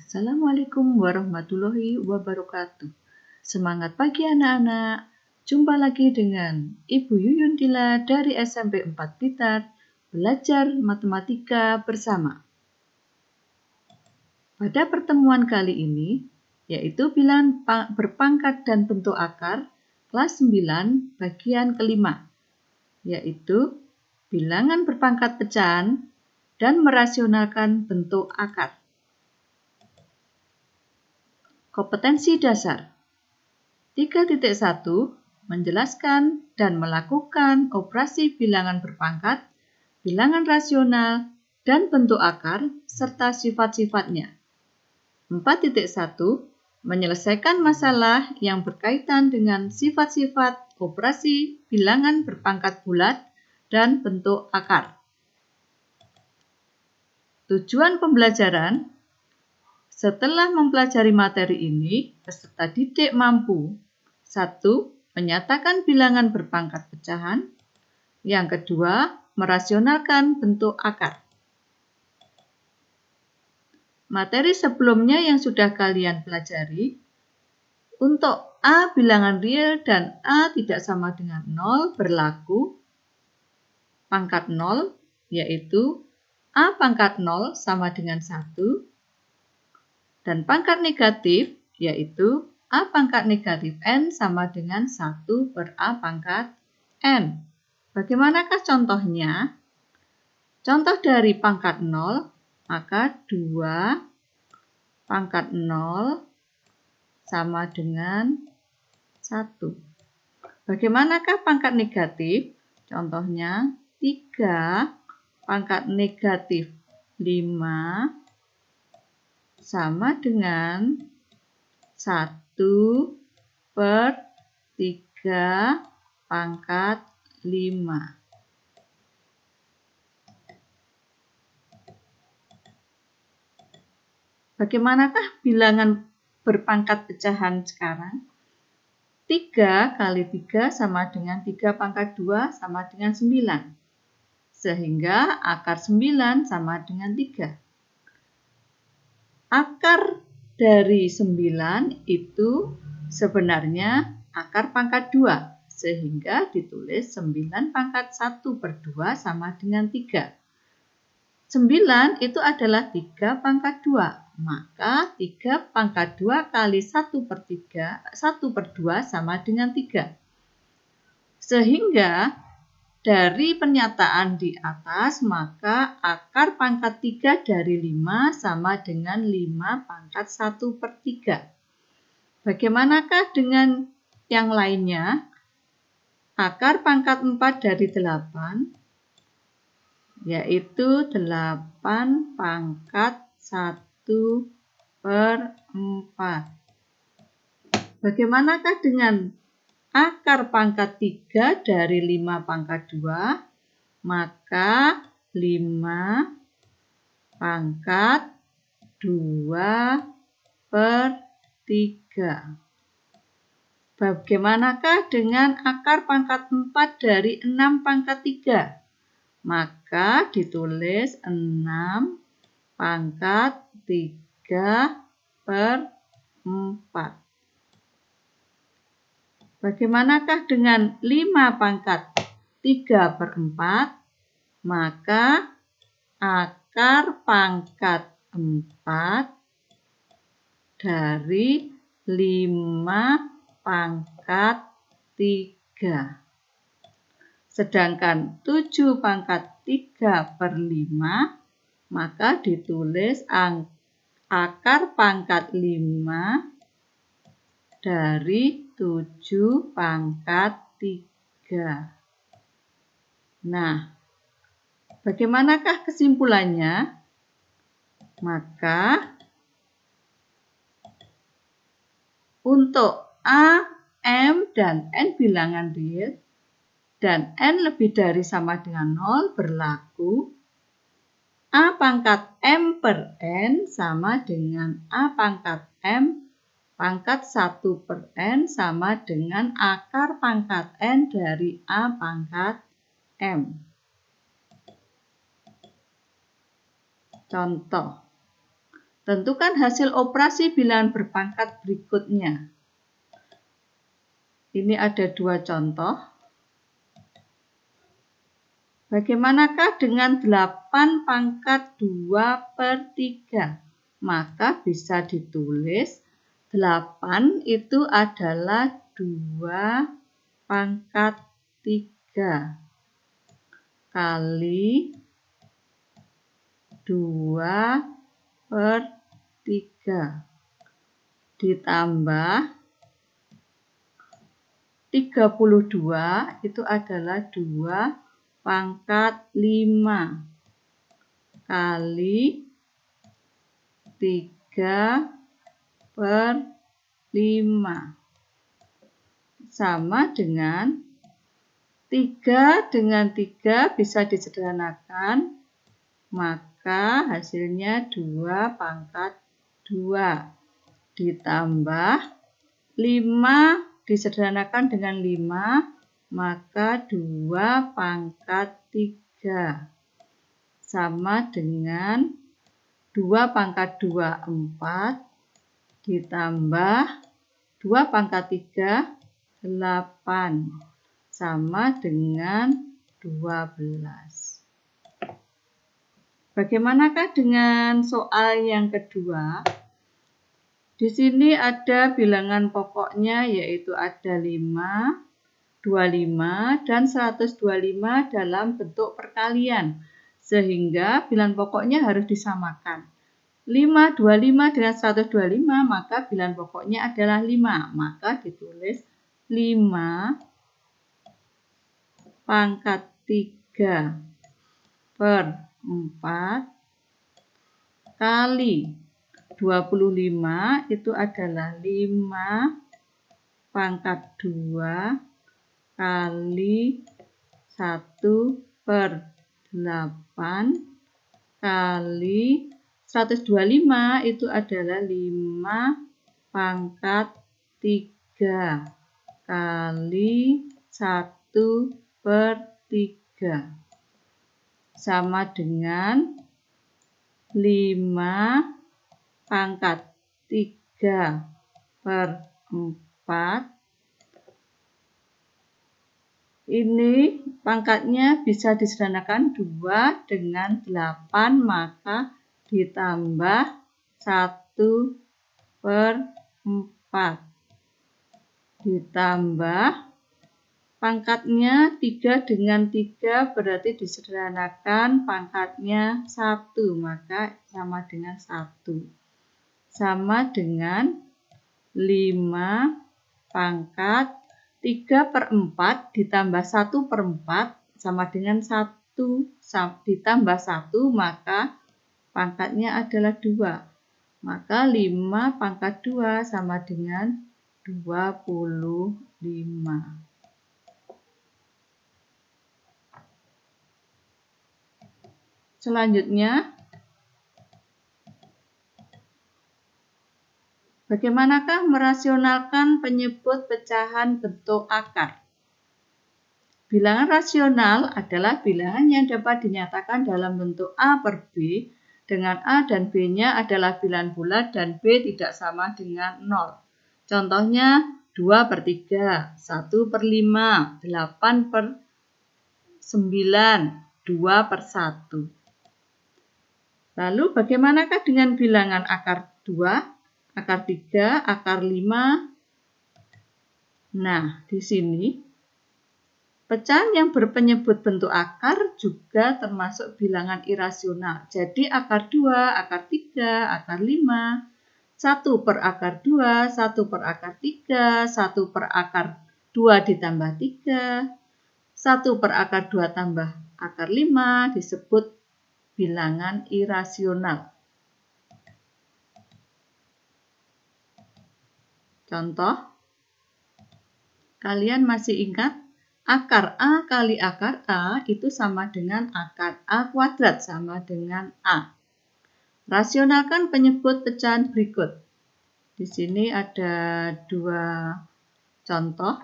Assalamualaikum warahmatullahi wabarakatuh. Semangat pagi anak-anak. Jumpa lagi dengan Ibu Yuyun Dila dari SMP 4 Blitar, belajar matematika bersama. Pada pertemuan kali ini, yaitu bilangan berpangkat dan bentuk akar, kelas 9 bagian kelima, yaitu bilangan berpangkat pecahan dan merasionalkan bentuk akar. Kompetensi dasar 3.1 menjelaskan dan melakukan operasi bilangan berpangkat, bilangan rasional, dan bentuk akar, serta sifat-sifatnya. 4.1 menyelesaikan masalah yang berkaitan dengan sifat-sifat operasi bilangan berpangkat bulat dan bentuk akar. Tujuan pembelajaran: setelah mempelajari materi ini, peserta didik mampu 1. Menyatakan bilangan berpangkat pecahan. Yang kedua, merasionalkan bentuk akar. Materi sebelumnya yang sudah kalian pelajari, untuk A bilangan real dan A tidak sama dengan 0 berlaku pangkat 0, yaitu A pangkat 0 sama dengan 1, dan pangkat negatif, yaitu A pangkat negatif N sama dengan 1 per A pangkat N. Bagaimanakah contohnya? Contoh dari pangkat 0, maka 2 pangkat 0 sama dengan 1. Bagaimanakah pangkat negatif? Contohnya 3 pangkat negatif 5 sama dengan 1 per 3 pangkat 5. Bagaimanakah bilangan berpangkat pecahan sekarang? 3 kali 3 sama dengan 3 pangkat 2 sama dengan 9. Sehingga akar 9 sama dengan 3. Akar dari 9 itu sebenarnya akar pangkat 2, sehingga ditulis 9 pangkat 1 per 2 sama dengan 3. 9 itu adalah 3 pangkat 2, maka 3 pangkat 2 kali 1 per 2 sama dengan 3. Sehingga dari pernyataan di atas, maka akar pangkat 3 dari 5 sama dengan 5 pangkat 1 per 3. Bagaimanakah dengan yang lainnya? Akar pangkat 4 dari 8, yaitu 8 pangkat 1 per 4. Bagaimanakah dengan akar pangkat 3 dari 5 pangkat 2, maka 5 pangkat 2 per 3. Bagaimanakah dengan akar pangkat 4 dari 6 pangkat 3? Maka ditulis 6 pangkat 3 per 4. Bagaimanakah dengan 5 pangkat 3 per 4? Maka akar pangkat 4 dari 5 pangkat 3. Sedangkan 7 pangkat 3 per 5, maka ditulis akar pangkat 5 dari 7 pangkat 3. Nah, bagaimanakah kesimpulannya? Maka untuk A, M, dan N bilangan real dan N lebih dari sama dengan 0 berlaku A pangkat M per N sama dengan A pangkat M pangkat 1 per N sama dengan akar pangkat N dari A pangkat M. Contoh, Tentukan hasil operasi bilangan berpangkat berikutnya. Ini ada 2 contoh. Bagaimanakah dengan 8 pangkat 2/3? Maka bisa ditulis 8 itu adalah 2 pangkat 3 kali 2/3 ditambah 32 itu adalah 2 pangkat 5 kali 3/5 sama dengan 3 dengan 3 bisa disederhanakan, maka hasilnya 2 pangkat 2 ditambah 5 disederhanakan dengan 5, maka 2 pangkat 3 sama dengan 2 pangkat 2, 4 ditambah 2 pangkat 3, 8 sama dengan 12. Bagaimanakah dengan soal yang kedua? Di sini ada bilangan pokoknya yaitu ada 5, 25, dan 125 dalam bentuk perkalian. Sehingga bilangan pokoknya harus disamakan. 5, 25 dengan 125, maka bilangan pokoknya adalah 5. Maka ditulis 5 pangkat 3/4 kali 25 itu adalah 5 pangkat 2 kali 1/8 kali 125 itu adalah 5 pangkat 3 kali 1/3 sama dengan 5 pangkat 3/4. Ini pangkatnya bisa disederhanakan 2 dengan 8, maka ditambah 1/4. Ditambah pangkatnya 3 dengan 3 berarti disederhanakan pangkatnya 1, maka sama dengan 1. Sama dengan 5 pangkat 3/4 ditambah 1/4 sama dengan 1 ditambah 1, maka pangkatnya adalah 2. Maka 5 pangkat 2 sama dengan 25. Selanjutnya, bagaimanakah merasionalkan penyebut pecahan bentuk akar? Bilangan rasional adalah bilangan yang dapat dinyatakan dalam bentuk A per B dengan A dan B-nya adalah bilangan bulat dan B tidak sama dengan 0. Contohnya 2/3, 1/5, 8/9, 2/1. Lalu bagaimanakah dengan bilangan akar 2? Akar 3, akar 5. Nah, di sini pecahan yang berpenyebut bentuk akar juga termasuk bilangan irasional. Jadi akar 2, akar 3, akar 5, 1/akar 2, 1/akar 3, 1/akar 2 ditambah 3, 1/akar 2 tambah akar 5 disebut bilangan irasional. Contoh, kalian masih ingat akar A kali akar A itu sama dengan akar A kuadrat sama dengan A. Rasionalkan penyebut pecahan berikut. Di sini ada 2 contoh.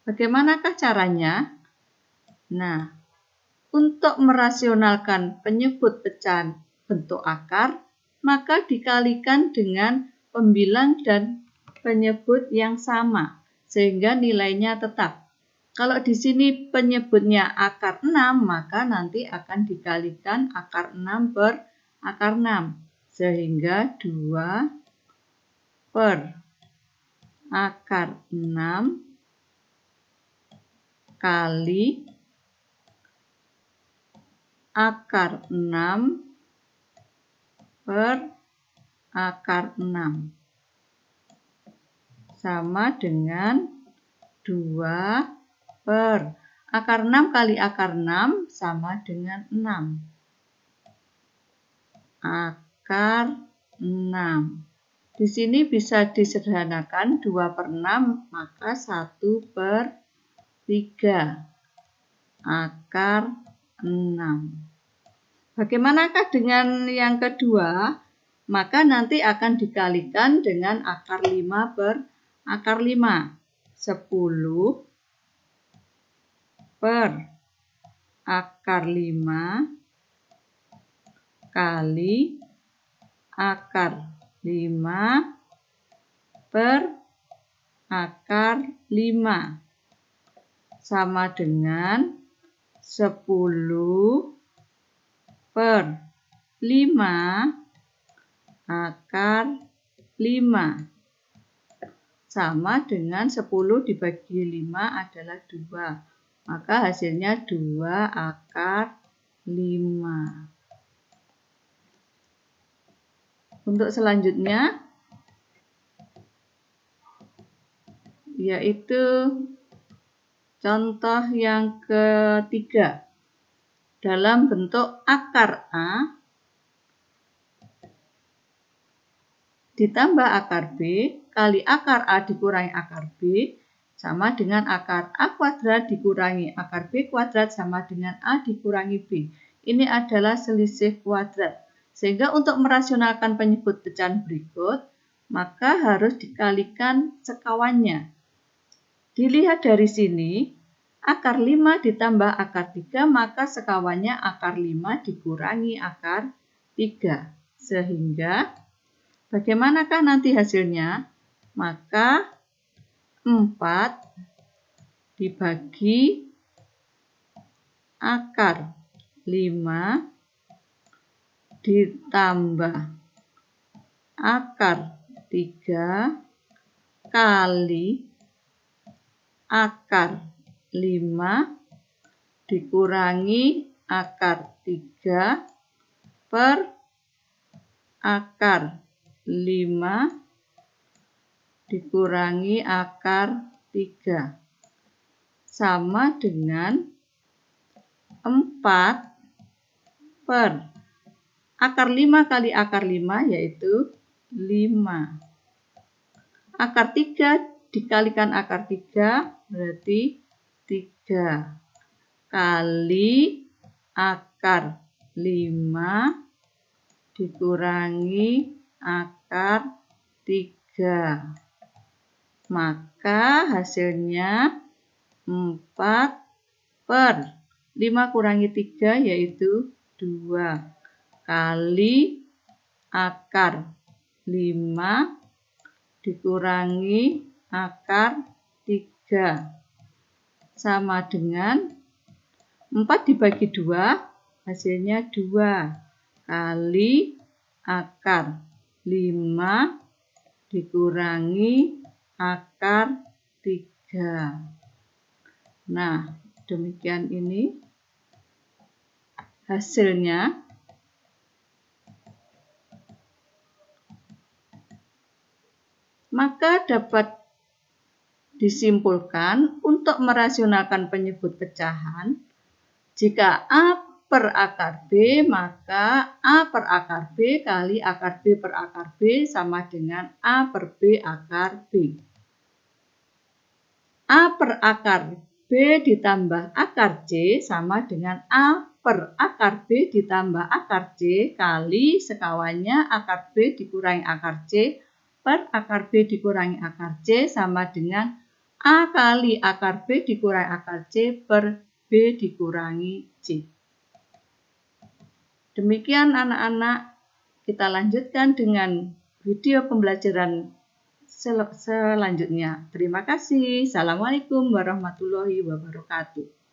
Bagaimanakah caranya? Nah, untuk merasionalkan penyebut pecahan bentuk akar, maka dikalikan dengan pembilang dan penyebut yang sama, sehingga nilainya tetap. Kalau di sini penyebutnya akar 6, maka nanti akan dikalikan akar 6 per akar 6, sehingga 2 per akar 6 kali akar 6 per akar 6 sama dengan 2 per akar 6 kali akar 6 sama dengan 6. Akar 6. Di sini bisa disederhanakan 2 per 6, maka 1 per 3. Akar 6. Bagaimanakah dengan yang kedua? Maka nanti akan dikalikan dengan akar 5 per akar 5. 10 per akar 5 kali akar 5 per akar 5 sama dengan 10 per 5 akar 5 sama dengan 10 dibagi 5 adalah 2. Maka hasilnya 2 akar 5. Untuk selanjutnya, yaitu contoh yang ketiga. Dalam bentuk akar A ditambah akar B kali akar A dikurangi akar B sama dengan akar A kuadrat dikurangi akar B kuadrat sama dengan A dikurangi B. Ini adalah selisih kuadrat. Sehingga untuk merasionalkan penyebut pecahan berikut, maka harus dikalikan sekawannya. Dilihat dari sini, akar 5 ditambah akar 3, maka sekawannya akar 5 dikurangi akar 3. Sehingga, bagaimanakah nanti hasilnya? Maka 4 dibagi akar 5 ditambah akar 3 kali akar 5 dikurangi akar 3 per akar 5 dikurangi akar 3 sama dengan 4 per akar 5 kali akar 5 yaitu 5. Akar 3 dikalikan akar 3 berarti 3 kali akar 5 dikurangi akar 3. Maka hasilnya 4 per 5 kurangi 3 yaitu 2 kali akar 5 dikurangi akar 3 sama dengan 4 dibagi 2 hasilnya 2 kali akar 5 dikurangi akar 3. Nah, demikian ini hasilnya. Maka dapat disimpulkan untuk merasionalkan penyebut pecahan, jika A per akar B, maka A per akar B kali akar B per akar B sama dengan A per B akar B. A per akar B ditambah akar C sama dengan A per akar B ditambah akar C kali sekawannya akar B dikurangi akar C per akar B dikurangi akar C sama dengan A kali akar B dikurangi akar C per B dikurangi C. Demikian anak-anak kita lanjutkan dengan video pembelajaran selanjutnya. Terima kasih. Assalamualaikum warahmatullahi wabarakatuh.